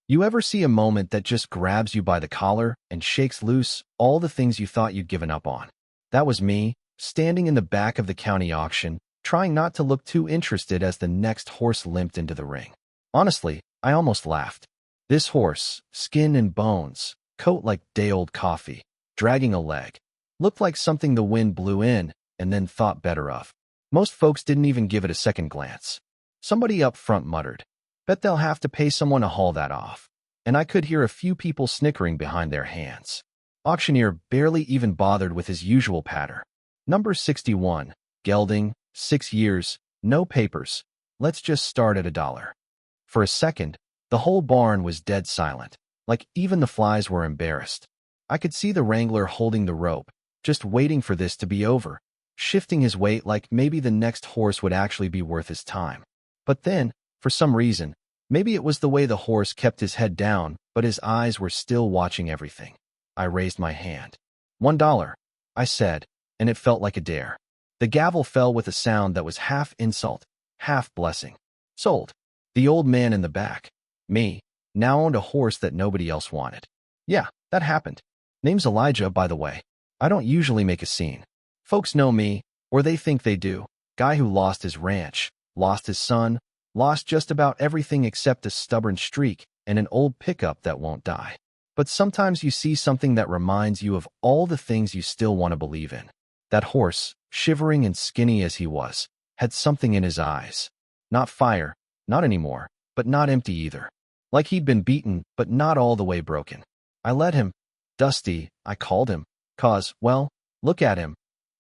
You ever see a moment that just grabs you by the collar and shakes loose all the things you thought you'd given up on? That was me, standing in the back of the county auction, trying not to look too interested as the next horse limped into the ring. Honestly, I almost laughed. This horse, skin and bones, coat like day-old coffee, dragging a leg, looked like something the wind blew in and then thought better of. Most folks didn't even give it a second glance. Somebody up front muttered, "Bet they'll have to pay someone to haul that off." And I could hear a few people snickering behind their hands. Auctioneer barely even bothered with his usual patter. Number 61, gelding, 6 years, no papers. Let's just start at $1. For a second, the whole barn was dead silent, like even the flies were embarrassed. I could see the wrangler holding the rope, just waiting for this to be over, shifting his weight like maybe the next horse would actually be worth his time. But then, for some reason, maybe it was the way the horse kept his head down, but his eyes were still watching everything. I raised my hand. $1, I said, and it felt like a dare. The gavel fell with a sound that was half insult, half blessing. Sold. The old man in the back, me, now owned a horse that nobody else wanted. Yeah, that happened. Name's Elijah, by the way. I don't usually make a scene. Folks know me, or they think they do. Guy who lost his ranch, lost his son, lost just about everything except a stubborn streak and an old pickup that won't die. But sometimes you see something that reminds you of all the things you still want to believe in. That horse, shivering and skinny as he was, had something in his eyes. Not fire, not anymore, but not empty either. Like he'd been beaten, but not all the way broken. I let him. Dusty, I called him. 'Cause, well, look at him.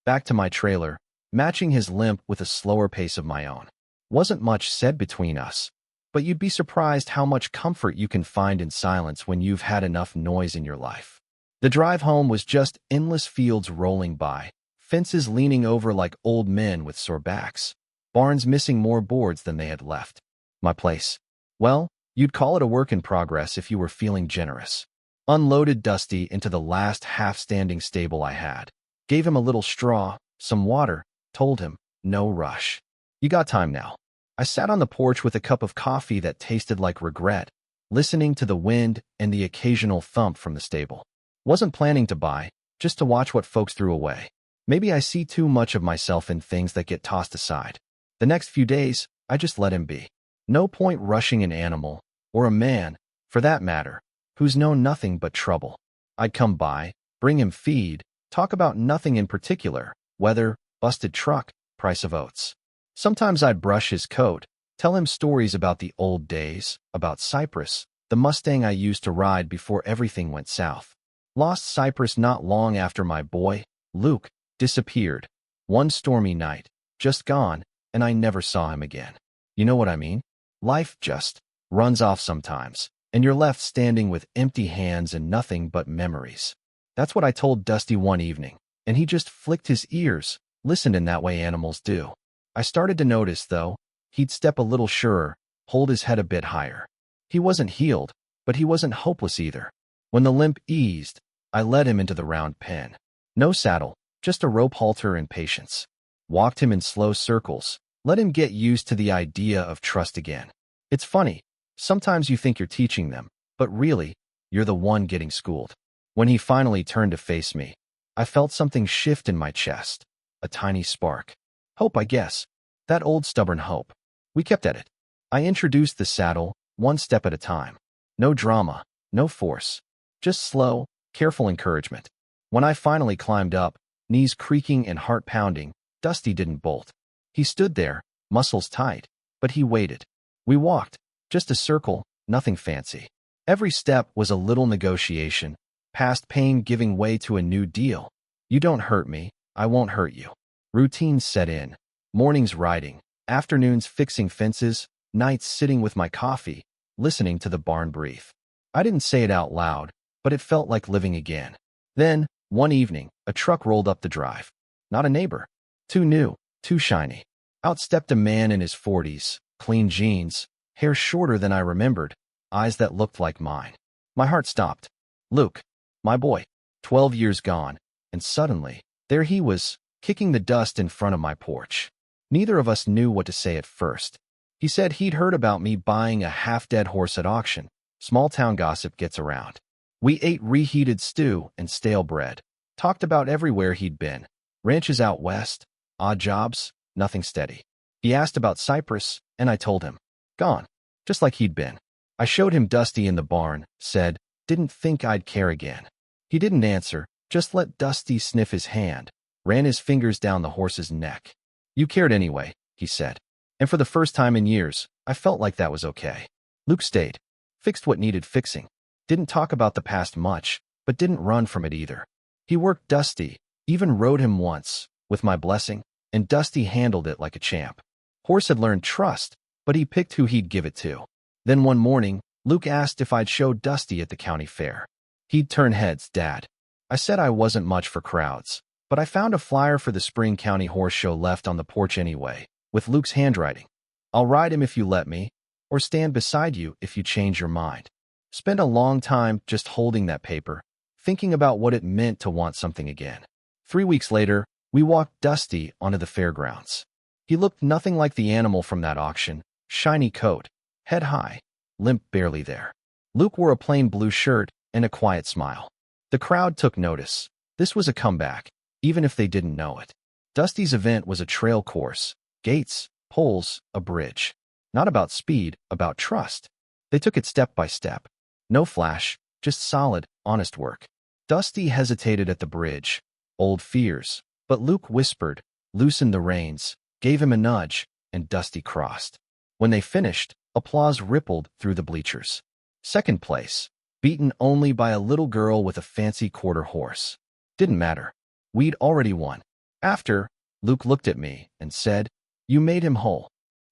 Back to my trailer, matching his limp with a slower pace of my own. Wasn't much said between us, but you'd be surprised how much comfort you can find in silence when you've had enough noise in your life. The drive home was just endless fields rolling by, fences leaning over like old men with sore backs, barns missing more boards than they had left. My place. Well, you'd call it a work in progress if you were feeling generous. Unloaded Dusty into the last half-standing stable I had. Gave him a little straw, some water, told him, no rush. You got time now. I sat on the porch with a cup of coffee that tasted like regret, listening to the wind and the occasional thump from the stable. Wasn't planning to buy, just to watch what folks threw away. Maybe I see too much of myself in things that get tossed aside. The next few days, I just let him be. No point rushing an animal, or a man, for that matter, who's known nothing but trouble. I'd come by, bring him feed, talk about nothing in particular, weather, busted truck, price of oats. Sometimes I'd brush his coat, tell him stories about the old days, about Cypress, the Mustang I used to ride before everything went south. Lost Cypress not long after my boy, Luke, disappeared. One stormy night, just gone, and I never saw him again. You know what I mean? Life just runs off sometimes, and you're left standing with empty hands and nothing but memories. That's what I told Dusty one evening, and he just flicked his ears, listened in that way animals do. I started to notice, though, he'd step a little surer, hold his head a bit higher. He wasn't healed, but he wasn't hopeless either. When the limp eased, I led him into the round pen. No saddle, just a rope halter and patience. Walked him in slow circles, let him get used to the idea of trust again. It's funny, sometimes you think you're teaching them, but really, you're the one getting schooled. When he finally turned to face me, I felt something shift in my chest, a tiny spark. Hope, I guess. That old stubborn hope. We kept at it. I introduced the saddle, one step at a time. No drama, no force. Just slow, careful encouragement. When I finally climbed up, knees creaking and heart pounding, Dusty didn't bolt. He stood there, muscles tight, but he waited. We walked, just a circle, nothing fancy. Every step was a little negotiation, past pain giving way to a new deal. You don't hurt me, I won't hurt you. Routines set in. Mornings riding, afternoons fixing fences, nights sitting with my coffee, listening to the barn breathe. I didn't say it out loud, but it felt like living again. Then, one evening, a truck rolled up the drive. Not a neighbor. Too new, too shiny. Out stepped a man in his 40s, clean jeans, hair shorter than I remembered, eyes that looked like mine. My heart stopped. Luke, my boy, 12 years gone, and suddenly, there he was, kicking the dust in front of my porch. Neither of us knew what to say at first. He said he'd heard about me buying a half-dead horse at auction, Small town gossip gets around. We ate reheated stew and stale bread. Talked about everywhere he'd been. Ranches out west, odd jobs, nothing steady. He asked about Cyprus, and I told him. Gone. Just like he'd been. I showed him Dusty in the barn, said, didn't think I'd care again. He didn't answer, just let Dusty sniff his hand, ran his fingers down the horse's neck. You cared anyway, he said. And for the first time in years, I felt like that was okay. Luke stayed. Fixed what needed fixing. Didn't talk about the past much, but didn't run from it either. He worked Dusty, even rode him once, with my blessing, and Dusty handled it like a champ. Horse had learned trust, but he picked who he'd give it to. Then one morning, Luke asked if I'd show Dusty at the county fair. He'd turn heads, Dad. I said I wasn't much for crowds, but I found a flyer for the Spring County Horse Show left on the porch anyway, with Luke's handwriting. I'll ride him if you let me, or stand beside you if you change your mind. Spent a long time just holding that paper, thinking about what it meant to want something again. 3 weeks later, we walked Dusty onto the fairgrounds. He looked nothing like the animal from that auction, shiny coat, head high, limp barely there. Luke wore a plain blue shirt and a quiet smile. The crowd took notice. This was a comeback, even if they didn't know it. Dusty's event was a trail course, gates, poles, a bridge. Not about speed, about trust. They took it step by step. No flash, just solid, honest work. Dusty hesitated at the bridge. Old fears. But Luke whispered, loosened the reins, gave him a nudge, and Dusty crossed. When they finished, applause rippled through the bleachers. Second place, beaten only by a little girl with a fancy quarter horse. Didn't matter. We'd already won. After, Luke looked at me and said, you made him whole.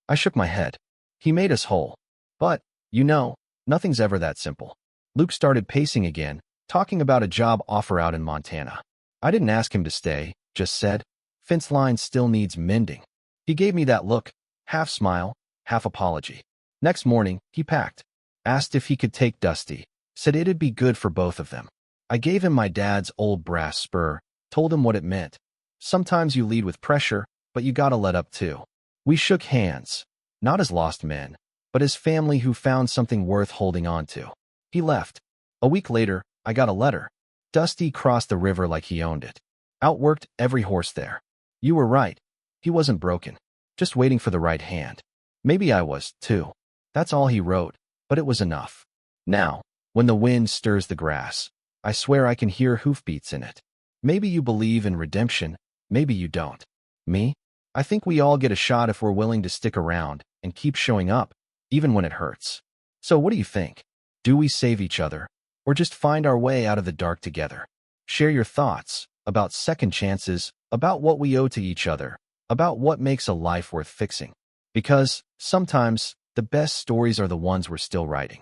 I shook my head. He made us whole. But, you know, nothing's ever that simple. Luke started pacing again, talking about a job offer out in Montana. I didn't ask him to stay, just said, fence line still needs mending. He gave me that look, half smile, half apology. Next morning, he packed. Asked if he could take Dusty. Said it'd be good for both of them. I gave him my dad's old brass spur, told him what it meant. Sometimes you lead with pressure, but you gotta let up too. We shook hands, not as lost men, but as family who found something worth holding on to. He left. A week later, I got a letter. Dusty crossed the river like he owned it. Outworked every horse there. You were right. He wasn't broken. Just waiting for the right hand. Maybe I was, too. That's all he wrote, but it was enough. Now, when the wind stirs the grass, I swear I can hear hoofbeats in it. Maybe you believe in redemption, maybe you don't. Me? I think we all get a shot if we're willing to stick around and keep showing up, even when it hurts. So what do you think? Do we save each other, or just find our way out of the dark together? Share your thoughts about second chances, about what we owe to each other, about what makes a life worth fixing. Because, sometimes, the best stories are the ones we're still writing.